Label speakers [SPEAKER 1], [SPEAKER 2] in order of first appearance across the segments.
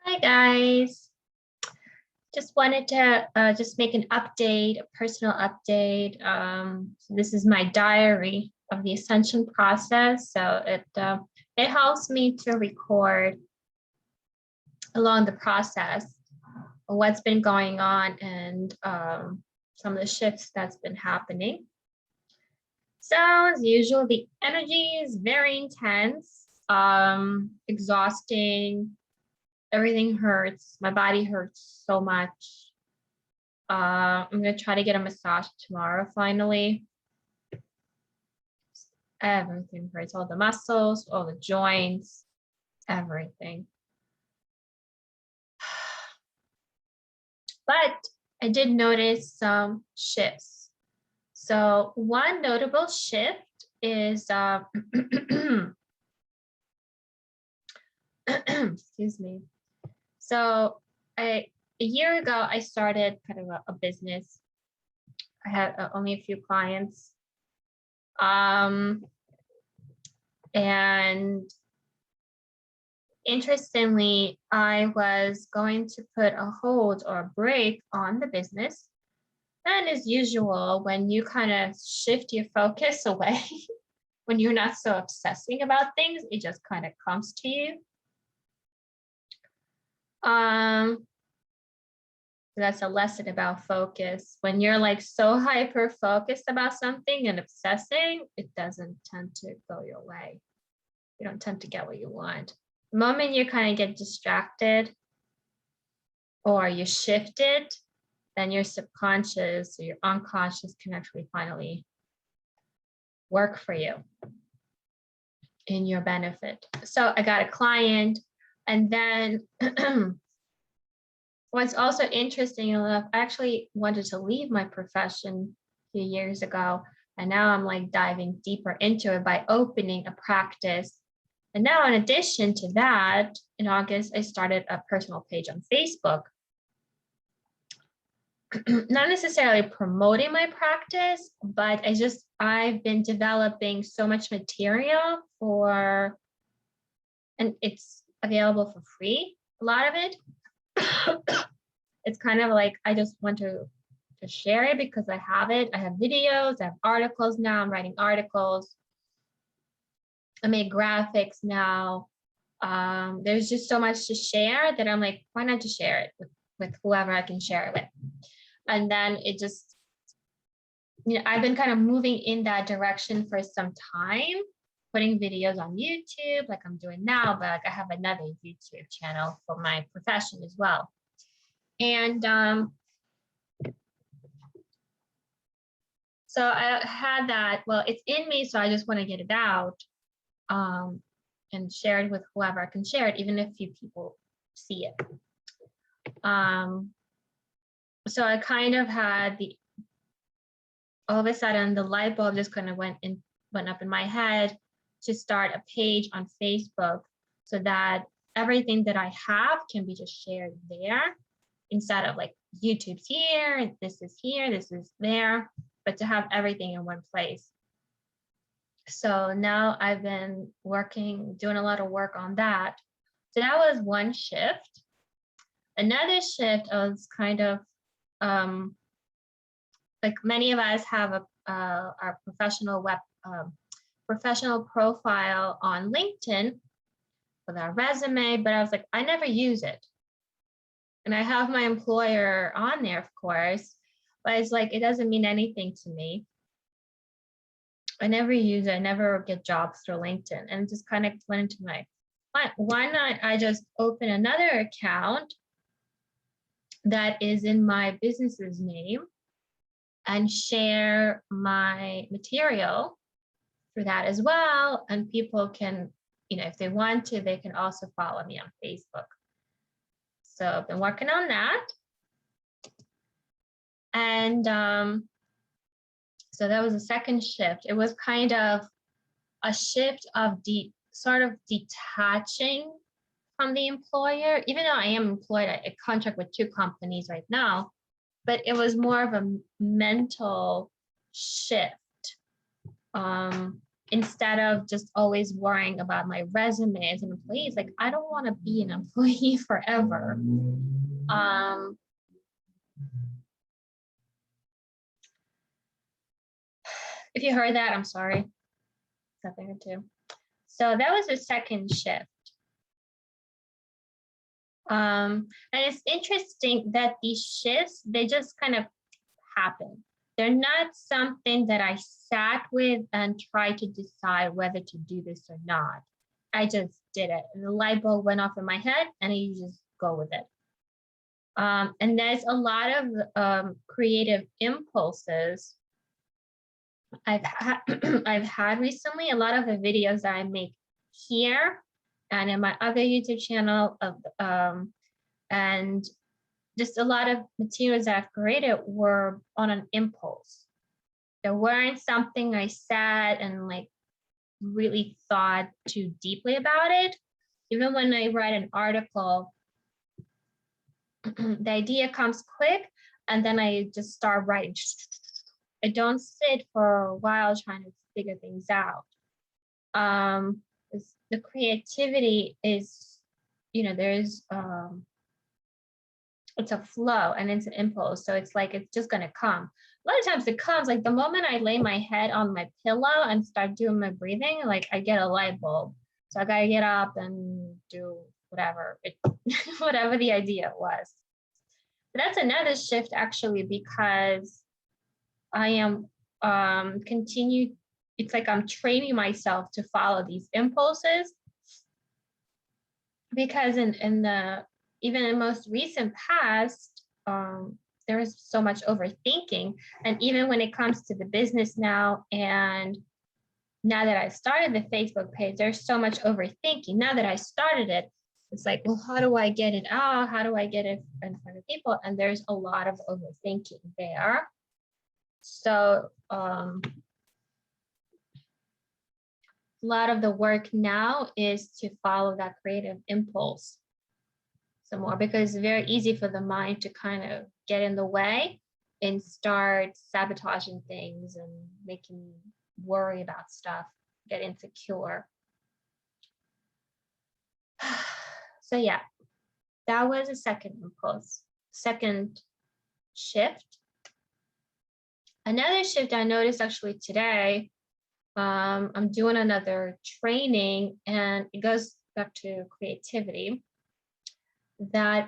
[SPEAKER 1] Hi guys, just wanted to just make an update, a personal update. So this is my diary of the ascension process. So it helps me to record along the process of what's been going on and some of the shifts that's been happening. So as usual, the energy is very intense, exhausting. Everything hurts. My body hurts so much. I'm gonna try to get a massage tomorrow finally. Everything hurts, all the muscles, all the joints, everything. But I did notice some shifts. So one notable shift is, excuse me. So a year ago, I started kind of a business. I had only a few clients. And interestingly, I was going to put a hold or a break on the business. And as usual, when you kind of shift your focus away, when you're not so obsessing about things, it just kind of comes to you. That's a lesson about focus. When you're like so hyper focused about something and obsessing, it doesn't tend to go your way. You don't tend to get what you want. The moment you kind of get distracted or you shift it, then your subconscious or your unconscious can actually finally work for you in your benefit. So I got a client, and then what's also interesting enough, I actually wanted to leave my profession a few years ago, and now I'm like diving deeper into it by opening a practice. And now, in addition to that, in August, I started a personal page on Facebook. Not necessarily promoting my practice, but I've been developing so much material and it's available for free, a lot of it. It's kind of like, I just want to share it because I have it. I have videos, I have articles now, I'm writing articles. I make graphics now. There's just so much to share that I'm like, why not just share it with whoever I can share it with? And then it just, I've been kind of moving in that direction for some time, putting videos on YouTube like I'm doing now, but I have another YouTube channel for my profession as well. And so I had that, well, it's in me, so I just want to get it out and share it with whoever I can share it, even if few people see it. So I kind of had all of a sudden the light bulb just kind of went up in my head to start a page on Facebook so that everything that I have can be just shared there instead of like YouTube's here, this is there, but to have everything in one place. So now I've been doing a lot of work on that. So that was one shift. Another shift was kind of like many of us have our professional profile on LinkedIn with our resume, but I was like, I never use it. And I have my employer on there, of course, but it's like, it doesn't mean anything to me. I never use it. I never get jobs through LinkedIn, and just kind of went into why not I just open another account that is in my business's name and share my material for that as well. And people can, if they want to, they can also follow me on Facebook. So I've been working on that. And so that was the second shift. It was kind of a shift of sort of detaching from the employer, even though I am employed, I contract with 2 companies right now, but it was more of a mental shift instead of just always worrying about my resume as an employee. It's like, I don't want to be an employee forever. If you heard that, I'm sorry. Something or two. So that was the second shift. And it's interesting that these shifts, they just kind of happen. They're not something that I sat with and tried to decide whether to do this or not. I just did it. And the light bulb went off in my head and I just go with it. And there's a lot of creative impulses I've had recently. A lot of the videos that I make here and in my other YouTube channel, and just a lot of materials that I've created were on an impulse. There weren't something I sat and like really thought too deeply about it. Even when I write an article, the idea comes quick and then I just start writing. I don't sit for a while trying to figure things out. The creativity is, there's, it's a flow and it's an impulse. So it's like, it's just going to come. A lot of times it comes like the moment I lay my head on my pillow and start doing my breathing, like I get a light bulb. So I got to get up and do whatever, whatever the idea was. But that's another shift actually, because I am it's like I'm training myself to follow these impulses, because in the even in most recent past, there is so much overthinking. And even when it comes to the business now, and now that I started the Facebook page, there's so much overthinking. Now that I started it, it's like, well, how do I get it out? How do I get it in front of people? And there's a lot of overthinking there. So a lot of the work now is to follow that creative impulse some more, because it's very easy for the mind to kind of get in the way and start sabotaging things and making you worry about stuff, get insecure. So yeah, that was a second impulse, second shift. Another shift I noticed actually today, I'm doing another training and it goes back to creativity, that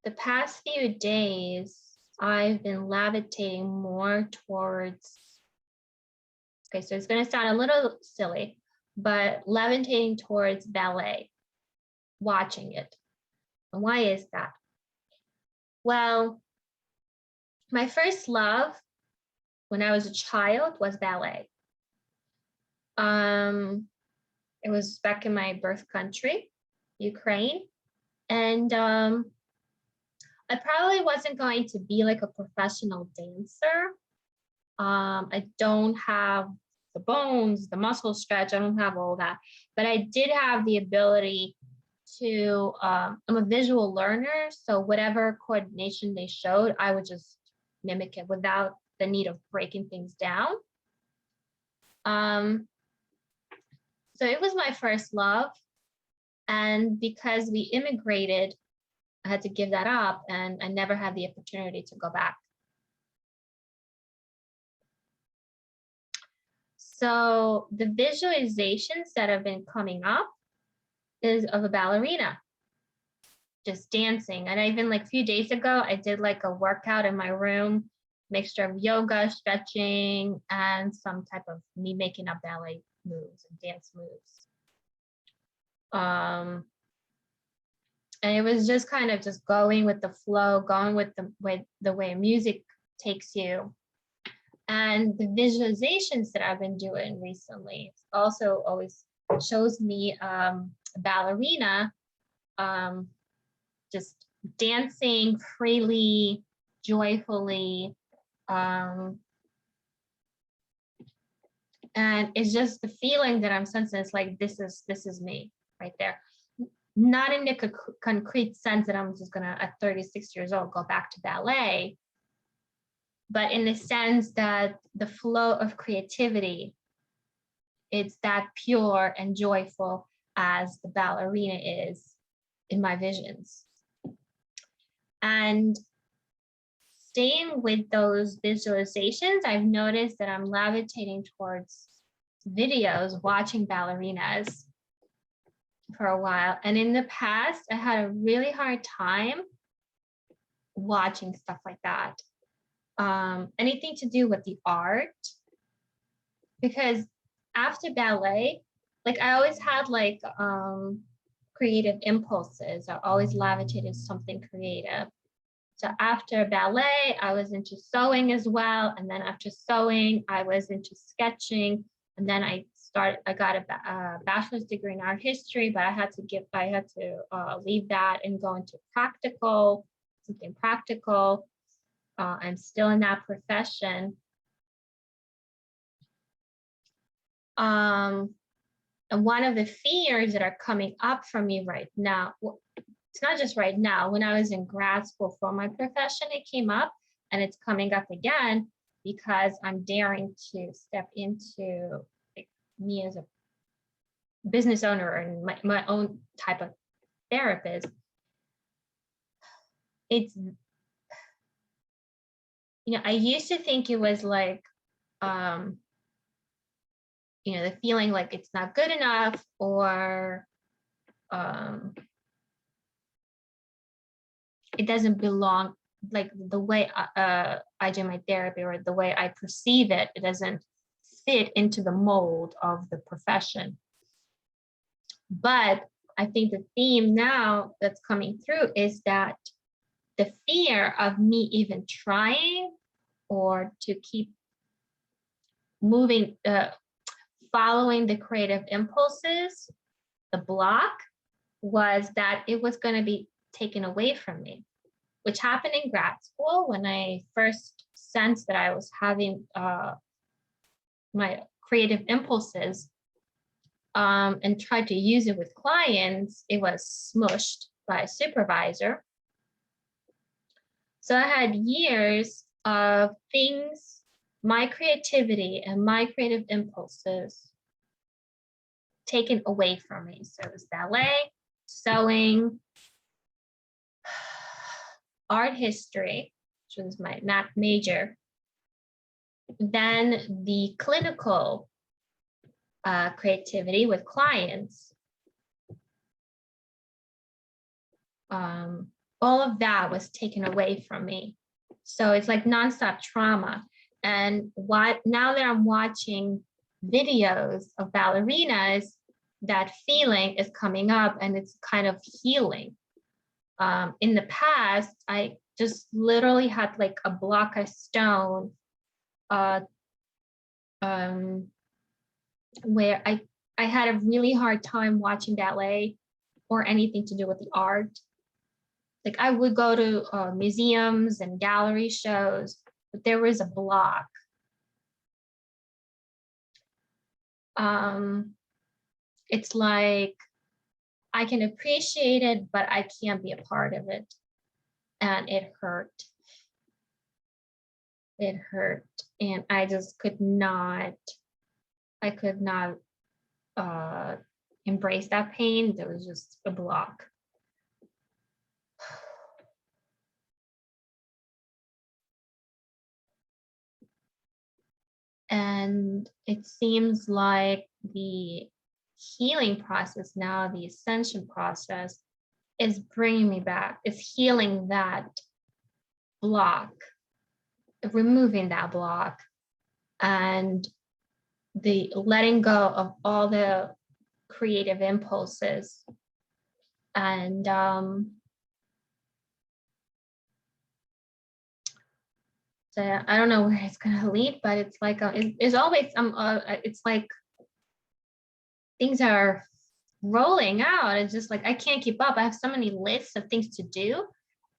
[SPEAKER 1] the past few days, I've been levitating more towards, okay, so it's going to sound a little silly, but levitating towards ballet, watching it. And why is that? Well, my first love when I was a child was ballet. It was back in my birth country, Ukraine. And I probably wasn't going to be like a professional dancer. I don't have the bones, the muscle stretch, I don't have all that. But I did have the ability to, I'm a visual learner. So whatever coordination they showed, I would just mimic it without the need of breaking things down. So it was my first love. And because we immigrated, I had to give that up and I never had the opportunity to go back. So the visualizations that have been coming up is of a ballerina, just dancing. And even like a few days ago, I did like a workout in my room, mixture of yoga, stretching, and some type of me making up ballet moves and dance moves. And it was just kind of just going with the flow, going with the way music takes you. And the visualizations that I've been doing recently also always shows me a ballerina just dancing freely, joyfully. And it's just the feeling that I'm sensing. It's like, this is me right there. Not in the concrete sense that I'm just gonna, at 36 years old, go back to ballet. but in the sense that the flow of creativity, it's that pure and joyful as the ballerina is in my visions. And staying with those visualizations, I've noticed that I'm levitating towards videos, watching ballerinas for a while. And in the past, I had a really hard time watching stuff like that. Anything to do with the art, because after ballet, like I always had like creative impulses. I always levitated something creative. So after ballet, I was into sewing as well. And then after sewing, I was into sketching. And then I got a bachelor's degree in art history, but I had to leave that and go into something practical. I'm still in that profession. And one of the fears that are coming up for me right now, well, it's not just right now, when I was in grad school for my profession, it came up, and it's coming up again because I'm daring to step into like, me as a business owner and my own type of therapist. It's, I used to think it was like, the feeling like it's not good enough, or it doesn't belong, like the way I do my therapy, or the way I perceive it, it doesn't fit into the mold of the profession. But I think the theme now that's coming through is that the fear of me even trying, or to keep moving, following the creative impulses, the block was that it was going to be taken away from me, which happened in grad school when I first sensed that I was having my creative impulses and tried to use it with clients. It was smushed by a supervisor. So I had years of things, my creativity and my creative impulses taken away from me. So it was ballet, sewing, art history, which was my math major, then the clinical creativity with clients. All of that was taken away from me. So it's like nonstop trauma. And now that I'm watching videos of ballerinas, that feeling is coming up, and it's kind of healing. In the past, I just literally had like a block of stone where I had a really hard time watching ballet or anything to do with the art. Like I would go to museums and gallery shows, but there was a block. It's like I can appreciate it, but I can't be a part of it. And it hurt. It hurt. And I just could not embrace that pain. There was just a block. And it seems like the healing process now, the ascension process, is bringing me back, is healing that block, removing that block, and the letting go of all the creative impulses. And so I don't know where it's gonna lead, but it's like it's always it's like things are rolling out. It's just like I can't keep up. I have so many lists of things to do,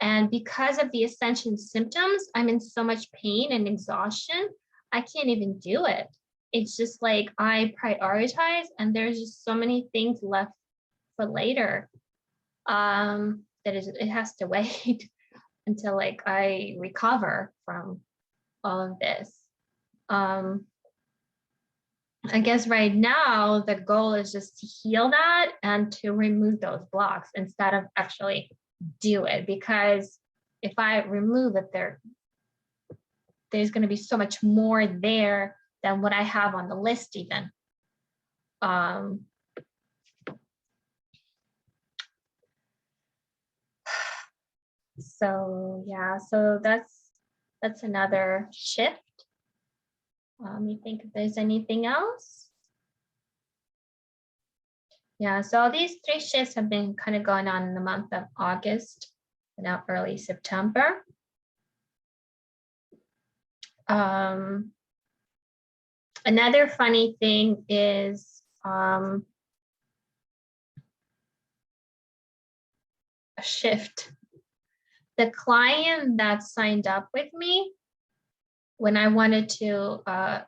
[SPEAKER 1] and because of the ascension symptoms, I'm in so much pain and exhaustion. I can't even do it. It's just like I prioritize, and there's just so many things left for later. It has to wait until like I recover from all of this. I guess right now the goal is just to heal that and to remove those blocks instead of actually do it, because if I remove it, there's going to be so much more there than what I have on the list even. So yeah, so that's another shift. Let me think if there's anything else. Yeah, so these 3 shifts have been kind of going on in the month of August and now early September. Another funny thing is a shift. The client that signed up with me when I wanted to kind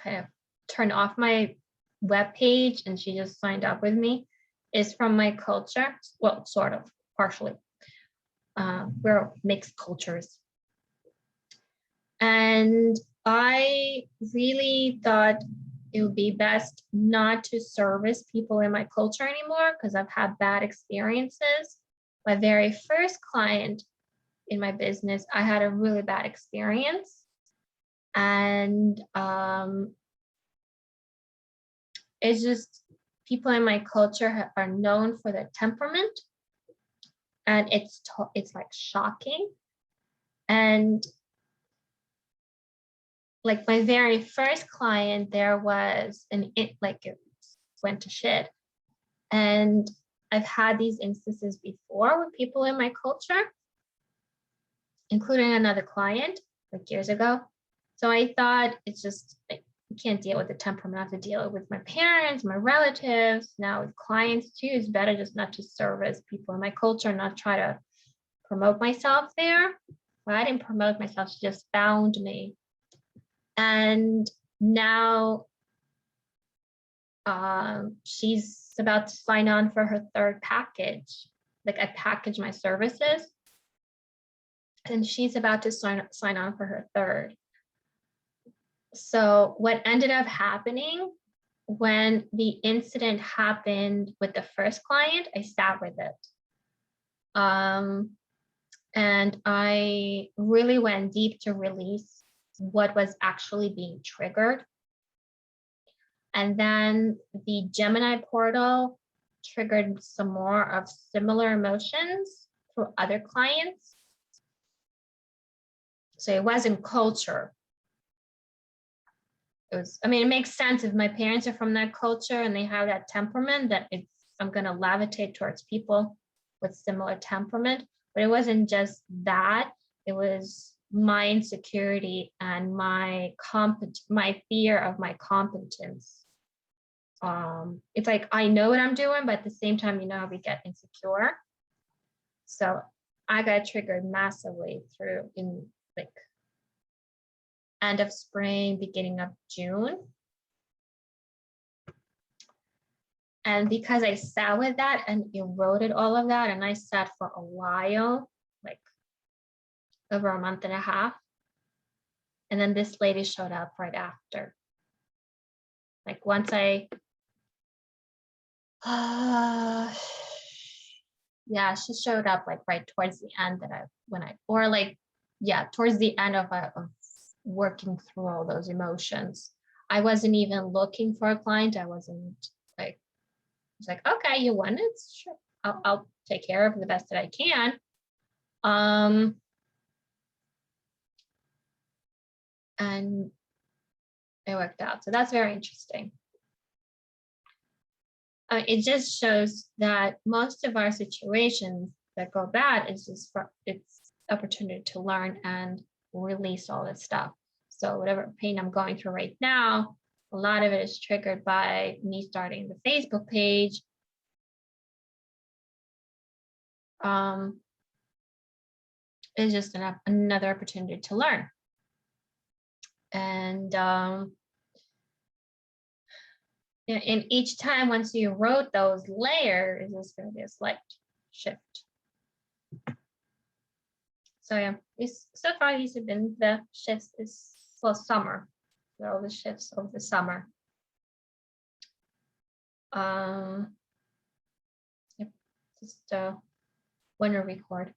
[SPEAKER 1] of turn off my web page and she just signed up with me is from my culture. Well, sort of, partially. We're mixed cultures. And I really thought it would be best not to service people in my culture anymore because I've had bad experiences. My very first client in my business, I had a really bad experience. And it's just people in my culture are known for their temperament, and it's like shocking. And like my very first client, there was it went to shit. And I've had these instances before with people in my culture, including another client like years ago. So I thought it's just like, you can't deal with the temperament. I have to deal with my parents, my relatives, now with clients too. It's better just not to service people in my culture, not try to promote myself there. But I didn't promote myself, she just found me. And now she's about to sign on for her 3rd package. Like I package my services and she's about to sign on for her 3rd. So what ended up happening when the incident happened with the first client, I sat with it. And I really went deep to release what was actually being triggered. And then the Gemini portal triggered some more of similar emotions for other clients. So it wasn't culture. It makes sense if my parents are from that culture and they have that temperament that I'm going to levitate towards people with similar temperament. But it wasn't just that. It was my insecurity and my fear of my competence. It's like I know what I'm doing, but at the same time, you know how we get insecure. So I got triggered massively through in like end of spring, beginning of June. And because I sat with that and eroded all of that, and I sat for a while, like over a month and a half. And then this lady showed up right after. Like once yeah, she showed up like right towards the end towards the end of working through all those emotions. I wasn't even looking for a client. I wasn't like, it's like, okay, you want it? Sure. I'll take care of it the best that I can. And it worked out. So that's very interesting. It just shows that most of our situations that go bad is just it's opportunity to learn and release all this stuff. So whatever pain I'm going through right now, a lot of it is triggered by me starting the Facebook page. It's just another opportunity to learn. And in each time, once you wrote those layers, there's going to be a slight shift. So yeah, so far these have been the shifts is for summer. So all the shifts of the summer. Yep, just winter record.